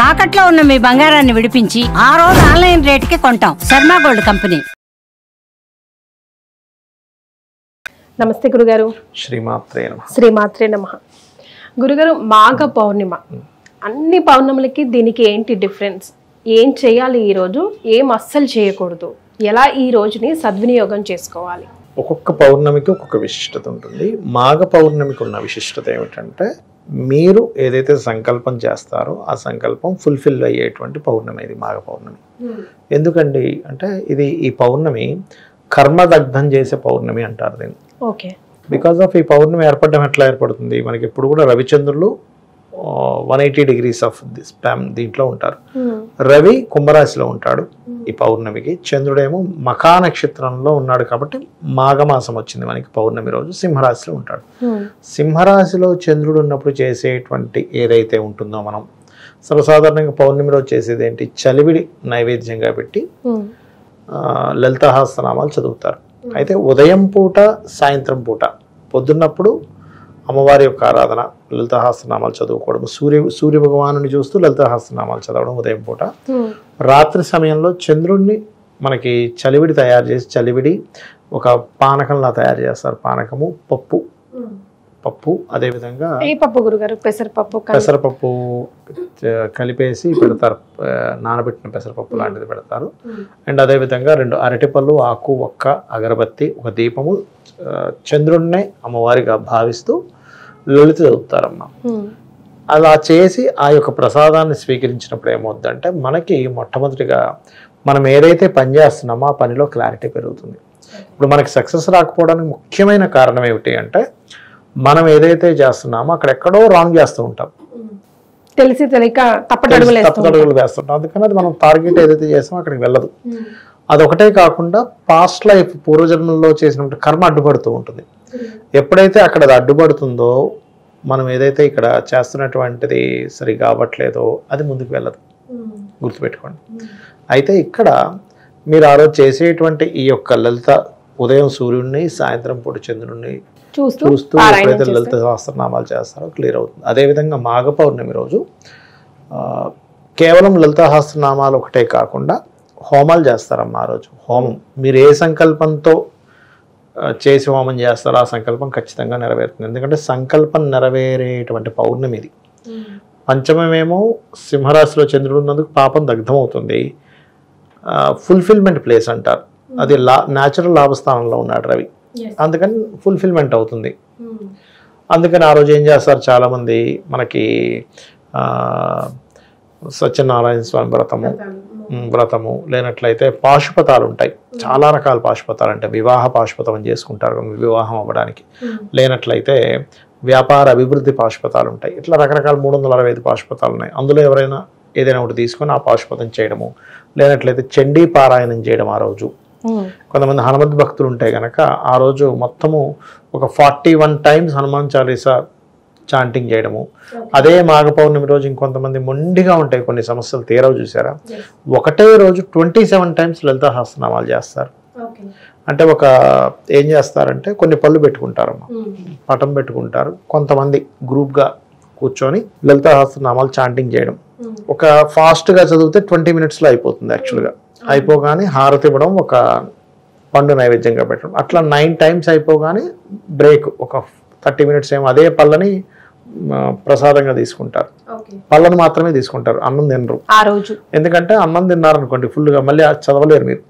తాకట్లో ఉన్న మీ బంగారాన్ని విడిపించి ఆ రోజు ఆన్లైన్ రేటుకి కొంటాం. Sharma gold company. నమస్తే గురుగారు. శ్రీమాత్రే నమః. గురుగారు, మాఘ పౌర్ణిమ, అన్ని పౌర్ణములకి దీనికి ఏంటి డిఫరెన్స్? ఏం చేయాలి ఈరోజు, ఏం అస్సలు చేయకూడదు, ఎలా ఈ రోజుని సద్వినియోగం చేసుకోవాలి? ఒక్కొక్క పౌర్ణమికి ఒక్కొక్క విశిష్టత ఉంటుంది. మాఘ పౌర్ణమికి ఉన్న విశిష్టత ఏమిటంటే, మీరు ఏదైతే సంకల్పం చేస్తారో ఆ సంకల్పం ఫుల్ఫిల్ అయ్యేటువంటి పౌర్ణమి ఇది మాఘ పౌర్ణమి. ఎందుకండి అంటే ఇది ఈ పౌర్ణమి కర్మదగ్ధం చేసే పౌర్ణమి అంటారు దీన్ని. ఓకే. బికాస్ ఆఫ్ ఈ పౌర్ణమి ఏర్పడడం ఎట్లా ఏర్పడుతుంది, మనకి ఇప్పుడు కూడా రవిచంద్రులు 180 degrees ఆఫ్ దీంట్లో ఉంటారు. రవి కుంభరాశిలో ఉంటాడు ఈ పౌర్ణమికి, చంద్రుడేమో మఖా నక్షత్రంలో ఉన్నాడు కాబట్టి మాఘమాసం వచ్చింది మనకి పౌర్ణమి రోజు. సింహరాశిలో ఉంటాడు. సింహరాశిలో చంద్రుడు ఉన్నప్పుడు చేసేటువంటి ఏదైతే ఉంటుందో మనం సర్వసాధారణంగా పౌర్ణమి రోజు చేసేది ఏంటి, చలివిడి నైవేద్యంగా పెట్టి లలితాసహస్రనామాలు చదువుతారు. అయితే ఉదయం పూట సాయంత్రం పూట పొద్దున్నప్పుడు అమ్మవారి యొక్క ఆరాధన, లలితాసహస్రనామాలు చదువుకోవడం, సూర్య భగవాను చూస్తూ లలితాసహస్రనామాలు చదవడం ఉదయం పూట. రాత్రి సమయంలో చంద్రుడిని మనకి చలివిడి తయారు చేసి, చలివిడి ఒక పానకంలా తయారు చేస్తారు. పానకము, పప్పు అదేవిధంగా పెసరపప్పు కలిపేసి పెడతారు, నానబెట్టిన పెసరపప్పు లాంటిది పెడతారు. అండ్ అదేవిధంగా 2 అరటిపళ్ళు, ఆకు, ఒక్క, అగరబత్తి, ఒక దీపము, చంద్రుడినే అమ్మవారిగా భావిస్తూ లలిత చదువుతారమ్మ. అలా చేసి ఆ యొక్క ప్రసాదాన్ని స్వీకరించినప్పుడు ఏమవుతుందంటే, మనకి మొట్టమొదటిగా మనం ఏదైతే పని చేస్తున్నామో ఆ పనిలో క్లారిటీ పెరుగుతుంది. ఇప్పుడు మనకి సక్సెస్ రాకపోవడానికి ముఖ్యమైన కారణం ఏమిటి అంటే, మనం ఏదైతే చేస్తున్నామో అక్కడ ఎక్కడో రాంగ్ చేస్తూ ఉంటాం, తెలిసి తెలియక తప్పటడుగులు వేస్తుంటాం. అందుకని అది మనం టార్గెట్ ఏదైతే చేస్తామో అక్కడికి వెళ్ళదు. అదొకటే కాకుండా పాస్ట్ లైఫ్ పూర్వజన్మల్లో చేసినప్పుడు కర్మ అడ్డుపడుతూ ఉంటుంది. ఎప్పుడైతే అక్కడ అది అడ్డుపడుతుందో, మనం ఏదైతే ఇక్కడ చేస్తున్నటువంటిది సరిగా అవ్వట్లేదో అది ముందుకు వెళ్ళదు, గుర్తుపెట్టుకోండి. అయితే ఇక్కడ మీరు ఆ రోజు చేసేటువంటి ఈ యొక్క లలిత, ఉదయం సూర్యుడిని సాయంత్రం పూట చంద్రుడిని చూస్తూ ఎప్పుడైతే లలిత సహస్రనామాలు చేస్తారో క్లియర్ అవుతుంది. అదేవిధంగా మాఘ పౌర్ణమి రోజు కేవలం లలిత సహస్రనామాలు ఒకటే కాకుండా హోమాలు చేస్తారమ్మా. ఆ రోజు హోమం మీరు ఏ సంకల్పంతో చేసి హోమం చేస్తారో ఆ సంకల్పం ఖచ్చితంగా నెరవేరుతుంది. ఎందుకంటే సంకల్పం నెరవేరేటువంటి పౌర్ణమి ఇది. పంచమేమో సింహరాశిలో చంద్రుడు ఉన్నందుకు పాపం దగ్ధం అవుతుంది. ఫుల్ఫిల్మెంట్ ప్లేస్ అంటారు, అది న్యాచురల్ లాభస్థానంలో ఉన్నాడు రవి, అందుకని ఫుల్ఫిల్మెంట్ అవుతుంది. అందుకని ఆ రోజు ఏం చేస్తారు చాలామంది, మనకి సత్యనారాయణ స్వామి వ్రతము లేనట్లయితే పాశుపతాలు ఉంటాయి, చాలా రకాల పాశుపతాలు అంటే వివాహ పాశుపతం అని చేసుకుంటారు వివాహం అవ్వడానికి. లేనట్లయితే వ్యాపార అభివృద్ధి పాశుపతాలు ఉంటాయి. ఇట్లా రకరకాల 365 పాశుపతాలు ఉన్నాయి. అందులో ఎవరైనా ఏదైనా ఒకటి తీసుకొని ఆ పాశుపతం చేయడము, లేనట్లయితే చండీ పారాయణం చేయడం ఆ రోజు. కొంతమంది హనుమద్ భక్తులు ఉంటే కనుక ఆ రోజు మొత్తము ఒక 41 times హనుమాన్ చాలీసా చాంటింగ్ చేయడము. అదే మాఘ పౌర్ణమి రోజు ఇంకొంతమంది మొండిగా ఉంటాయి, కొన్ని సమస్యలు తీరవు చూసారా, ఒకటే రోజు 27 times లలితా సహస్రనామాలు చేస్తారు. అంటే ఒక ఏం చేస్తారంటే కొన్ని పళ్ళు పెట్టుకుంటారమ్మా, పటం పెట్టుకుంటారు, కొంతమంది గ్రూప్గా కూర్చొని లలితా సహస్రనామాలు చాంటింగ్ చేయడం. ఒక ఫాస్ట్గా చదివితే 20 minutesలో అయిపోతుంది. యాక్చువల్గా అయిపోగానే హారతి ఇవ్వడం, ఒక పండు నైవేద్యంగా పెట్టడం, అట్లా 9 times అయిపోగానే బ్రేక్, ఒక 30 minutes ఏమో అదే పళ్ళని ప్రసాదంగా తీసుకుంటారు. పళ్ళను మాత్రమే తీసుకుంటారు, అన్నం తినరు ఆ రోజు. ఎందుకంటే అన్నం తిన్నారనుకోండి ఫుల్గా మళ్ళీ చదవలేరు మీరు,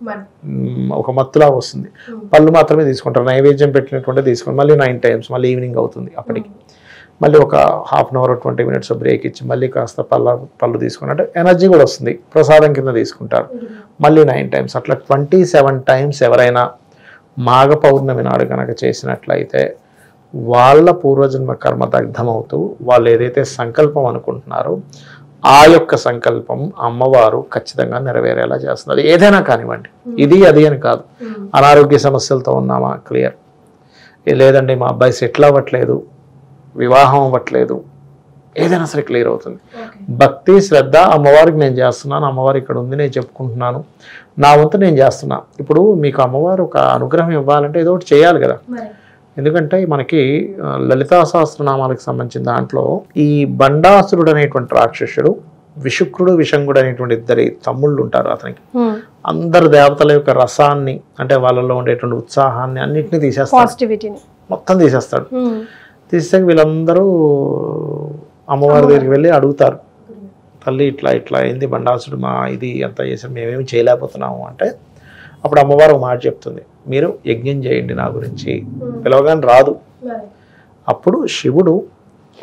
ఒక మత్తులా వస్తుంది. పళ్ళు మాత్రమే తీసుకుంటారు, నైవేద్యం పెట్టినటువంటి తీసుకుంటారు. మళ్ళీ 9 times, మళ్ళీ ఈవినింగ్ అవుతుంది అప్పటికి. మళ్ళీ ఒక 1/2 hour 20 minutes బ్రేక్ ఇచ్చి మళ్ళీ కాస్త పళ్ళు తీసుకున్నట్టు ఎనర్జీ కూడా వస్తుంది, ప్రసాదం కింద తీసుకుంటారు. మళ్ళీ 9 times, అట్లా 27 times ఎవరైనా మాఘ పౌర్ణమి నాడు కనుక చేసినట్లయితే వాళ్ళ పూర్వజన్మ కర్మ దగ్ధమవుతూ వాళ్ళు ఏదైతే సంకల్పం అనుకుంటున్నారో ఆ యొక్క సంకల్పం అమ్మవారు ఖచ్చితంగా నెరవేరేలా చేస్తున్నారు. ఏదైనా కానివ్వండి, ఇది అది అని కాదు. అనారోగ్య సమస్యలతో ఉన్నామా క్లియర్, లేదండి మా అబ్బాయి సెటిల్ అవ్వట్లేదు, వివాహం అవ్వట్లేదు, ఏదైనా సరే క్లియర్ అవుతుంది. భక్తి శ్రద్ధ, అమ్మవారికి నేను చేస్తున్నాను, అమ్మవారు ఇక్కడ ఉంది నేను చెప్పుకుంటున్నాను, నా వంతు నేను చేస్తున్నా. ఇప్పుడు మీకు అమ్మవారు ఒక అనుగ్రహం ఇవ్వాలంటే ఏదో ఒకటి చేయాలి కదా. ఎందుకంటే మనకి లలితా సహస్రనామాలకు సంబంధించిన దాంట్లో ఈ బండాసురుడు అనేటువంటి రాక్షసుడు విశుక్రుడు విషంగుడు అనేటువంటి ఇద్దరి తమ్ముళ్ళు ఉంటారు అతనికి. అందరు దేవతల యొక్క రసాన్ని అంటే వాళ్ళలో ఉండేటువంటి ఉత్సాహాన్ని అన్నిటిని తీసేస్తాడు, మొత్తం తీసేస్తాడు. తీస్తే వీళ్ళందరూ అమ్మవారి దగ్గరికి వెళ్ళి అడుగుతారు, తల్లి ఇట్లా ఇట్లా అయింది, బండాసుడు మా ఇది అంతా చేసాం, మేమేమి చేయలేకపోతున్నాము అంటే అప్పుడు అమ్మవారు ఒక మాట చెప్తుంది, మీరు యజ్ఞం చేయండి నా గురించి, పిలవగానే రాదు. అప్పుడు శివుడు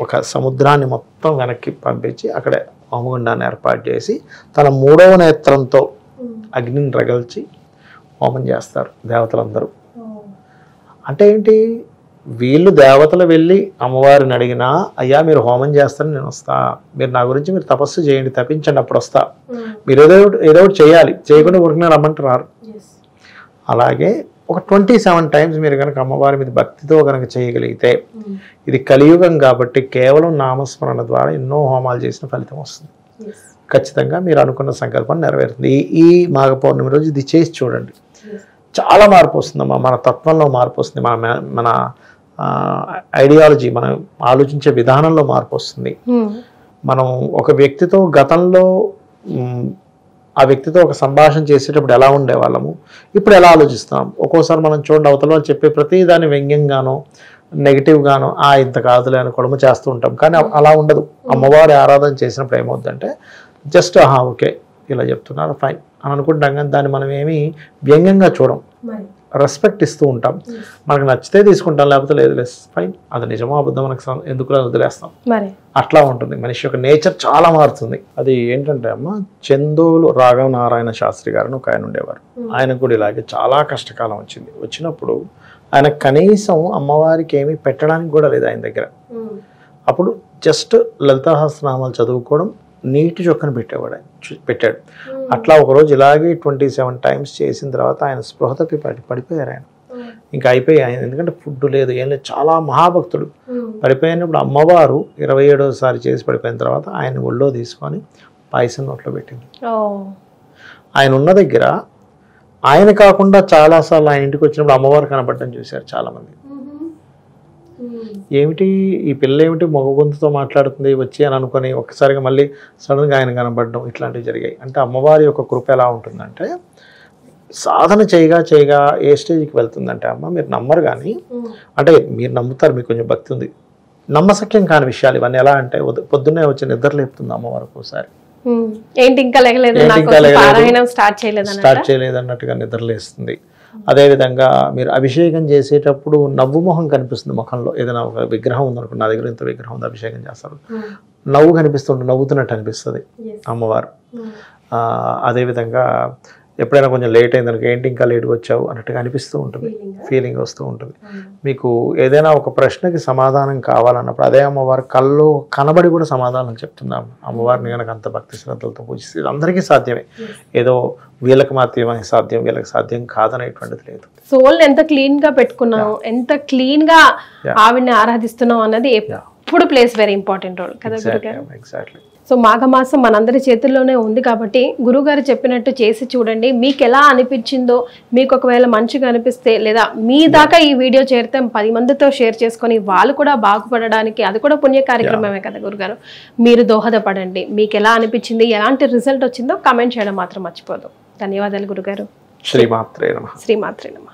ఒక సముద్రాన్ని మొత్తం వెనక్కి పంపించి అక్కడే హోమగుండాన్ని ఏర్పాటు చేసి తన 3వ నేత్రంతో అగ్నిని రగల్చి హోమం చేస్తారు దేవతలందరూ. అంటే ఏంటి, వీళ్ళు దేవతలు వెళ్ళి అమ్మవారిని అడిగినా అయ్యా మీరు హోమం చేస్తారని నేను వస్తా, మీరు నా గురించి మీరు తపస్సు చేయండి, తప్పించండి, అప్పుడు వస్తా, మీరు ఏదో ఒకటి చేయాలి, చేయకుండా ఊరికనే రమ్మంటే రారు. అలాగే ఒక 27 టైమ్స్ మీరు కనుక అమ్మవారి మీద భక్తితో కనుక చేయగలిగితే, ఇది కలియుగం కాబట్టి కేవలం నామస్మరణ ద్వారా ఎన్నో హోమాలు చేసిన ఫలితం వస్తుంది. ఖచ్చితంగా మీరు అనుకున్న సంకల్పం నెరవేరుతుంది. ఈ మాఘ పౌర్ణమి రోజు ఇది చేసి చూడండి, చాలా మార్పు వస్తుందమ్మా. మన తత్వంలో మార్పు వస్తుంది, మన ఐడియాలజీ, మనం ఆలోచించే విధానంలో మార్పు వస్తుంది. మనం ఒక వ్యక్తితో గతంలో ఆ వ్యక్తితో ఒక సంభాషణ చేసేటప్పుడు ఎలా ఉండేవాళ్ళము, ఇప్పుడు ఎలా ఆలోచిస్తున్నాం. ఒక్కోసారి మనం చూడండి, అవతల వాళ్ళు చెప్పే ప్రతి దాన్ని వ్యంగ్యంగానో నెగిటివ్గానో ఇంత కాదులే అని కొడమ చేస్తూ ఉంటాం. కానీ అలా ఉండదు. అమ్మవారి ఆరాధన చేసినప్పుడు ఏమవుతుందంటే జస్ట్ ఓకే ఇలా చెప్తున్నారు ఫైన్ అని అనుకుంటాం, కానీ దాన్ని మనం ఏమి వ్యంగ్యంగా చూడం, రెస్పెక్ట్ ఇస్తూ ఉంటాం. మనకు నచ్చితే తీసుకుంటాం, లేకపోతే లేదు లేదు ఫైన్, అది నిజమో అబద్ధం మనకు ఎందుకు వదిలేస్తాం. అట్లా ఉంటుంది, మనిషి యొక్క నేచర్ చాలా మారుతుంది. అది ఏంటంటే అమ్మ, చందోలు రాఘవ నారాయణ శాస్త్రి గారు ఒక ఆయన ఉండేవారు. ఆయనకు కూడా ఇలాగే చాలా కష్టకాలం వచ్చినప్పుడు ఆయన కనీసం అమ్మవారికి ఏమీ పెట్టడానికి కూడా లేదు ఆయన దగ్గర. అప్పుడు జస్ట్ లలితాసహస్రనామాలు చదువుకోవడం, నీటి చొక్కను పెట్టాడు. అట్లా ఒకరోజు ఇలాగే 27 టైమ్స్ చేసిన తర్వాత ఆయన స్పృహ తప్పి పడిపోయారు. ఆయన ఇంకా అయిపోయి, ఆయన ఎందుకంటే ఫుడ్ లేదు ఏం లేదు, చాలా మహాభక్తుడు. పడిపోయినప్పుడు అమ్మవారు 27వ సారి చేసి పడిపోయిన తర్వాత ఆయన ఒళ్ళో తీసుకొని పాయసం నోట్లో పెట్టింది. ఆయన ఉన్న దగ్గర ఆయన కాకుండా చాలాసార్లు ఆయన ఇంటికి వచ్చినప్పుడు అమ్మవారు కనబడటం చూశారు చాలామంది. ఏమిటి ఈ పిల్ల ఏమిటి మగ గొంతుతో మాట్లాడుతుంది వచ్చి అని అనుకొని ఒక్కసారిగా మళ్ళీ సడన్గా ఆయన కనబడడం, ఇట్లాంటివి జరిగాయి. అంటే అమ్మవారి యొక్క కృప ఎలా ఉంటుందంటే, సాధన చేయగా ఏ స్టేజ్కి వెళ్తుందంటే అమ్మ, మీరు నమ్మరు, కానీ అంటే మీరు నమ్ముతారు, మీకు కొంచెం భక్తి ఉంది, నమ్మశక్యం కాని విషయాలు ఇవన్నీ. ఎలా అంటే పొద్దున్నే వచ్చి నిద్ర లేపుతుంది అమ్మవారు ఒకసారి, స్టార్ట్ చేయలేదు అన్నట్టుగా నిద్రలేస్తుంది. అదేవిధంగా మీరు అభిషేకం చేసేటప్పుడు నవ్వు మొహం కనిపిస్తుంది ముఖంలో. ఏదైనా ఒక విగ్రహం ఉందనుకో, నా దగ్గర ఇంత విగ్రహం ఉంది, అభిషేకం చేస్తారు, నవ్వు కనిపిస్తుంటే నవ్వుతున్నట్టు అనిపిస్తుంది అమ్మవారు. అదేవిధంగా ఎప్పుడైనా కొంచెం లేట్ అయిందనుకో, ఏంటి ఇంకా లేట్గా వచ్చావు అన్నట్టుగా అనిపిస్తూ ఉంటుంది, ఫీలింగ్ వస్తూ ఉంటుంది. మీకు ఏదైనా ఒక ప్రశ్నకి సమాధానం కావాలన్నప్పుడు అదే అమ్మవారు కళ్ళు కనబడి కూడా సమాధానం చెప్తున్నాము. అమ్మవారిని కనుక అంత భక్తి శ్రద్ధలతో పూజిస్తే ఇది అందరికీ సాధ్యమే. ఏదో వీళ్ళకి మాత్రమే సాధ్యం, వీళ్ళకి సాధ్యం కాదనేటువంటిది లేదు. సోల్ ఎంత క్లీన్ గా పెట్టుకున్నాం, ఎంత క్లీన్ గా ఆవిడ్ని ఆరాధిస్తున్నాం అన్నది ఎప్పుడు ప్లేస్ వెరీ ఇంపార్టెంట్ రోల్ కదా గురుగారు. ఎగ్జాక్ట్లీ. సో మాఘమాసం మనందరి చేతుల్లోనే ఉంది కాబట్టి గురుగారు చెప్పినట్టు చేసి చూడండి. మీకు ఎలా అనిపించిందో, మీకు ఒకవేళ మంచిగా అనిపిస్తే, లేదా మీ దాకా ఈ వీడియో చేరితే 10 మందితో షేర్ చేసుకొని వాళ్ళు కూడా బాగుపడడానికి, అది కూడా పుణ్య కార్యక్రమమే కదా గురుగారు, మీరు దోహదపడండి. మీకు ఎలా అనిపించింది, ఎలాంటి రిజల్ట్ వచ్చిందో కామెంట్ చేయడం మాత్రం మర్చిపోదు. ధన్యవాదాలు గురుగారు. శ్రీమాత్రే నమః. శ్రీమాత్రే నమః.